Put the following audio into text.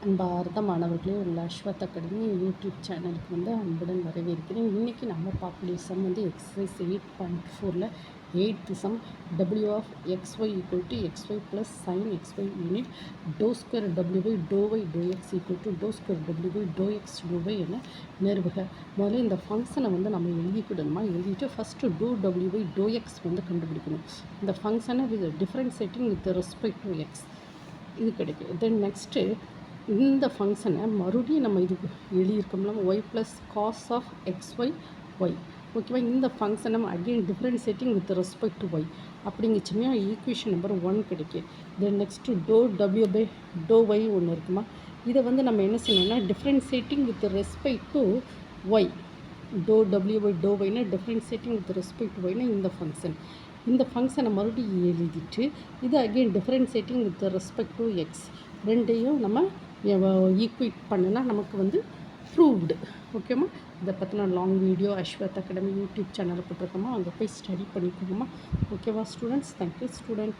அன்பார்ந்த மாணவர்களே, உள்ள அஸ்வத் அகாடமி யூடியூப் சேனலுக்கு அன்புடன் வரவேற்கிறேன். இன்றைக்கி நம்ம பார்க்கக்கூடிய சம் எக்ஸசைஸ் 8.4ல் 8th sum w of xy equal to xy plus sin xy unit dou square w by dou y dou x equal to dou square w by dou x dou y என நிறுவுக. முதல்ல இந்த ஃபங்க்ஷனை நம்ம எழுதிக்கிடணுமா, எழுதிட்டு first dou w by dou x கண்டுபிடிக்கணும். இந்த ஃபங்க்ஷனை differentiating with respect to x இது கிடைக்கும். தென் நெக்ஸ்ட்டு இந்த ஃபங்க்ஷனை மறுபடியும் நம்ம இது எழுதியிருக்கோம்னா y plus cos of xy y, ஓகேவா. இந்த ஃபங்க்ஷனை again differentiating with respect to y அப்படிங்கிச்சுன்னா ஈக்குவேஷன் நம்பர் 1 கிடைக்கும். தென் நெக்ஸ்ட்டு டோ டபிள்யூ பை டோ ஒய் ஒன்று இருக்குமா, இதை நம்ம என்ன செய்யணும்னா differentiating with respect to y, dou டபிள்யூ by to ஒய்னா differentiating with respect to ஒய்னா இந்த ஃபங்க்ஷனை மறுபடியும் எழுதிட்டு இது again differentiating with respect to x ரெண்டையும் நம்ம ஈக்குவேட் பண்ணினா நமக்கு ப்ரூவ்டு, ஓகேம்மா. இதை பற்றின long video Ashwath academy YouTube சேனலில் போட்டிருக்கோமா, அங்கே போய் ஸ்டடி பண்ணிக்கோங்கம்மா, ஓகேவா ஸ்டூடெண்ட்ஸ். Thank you student.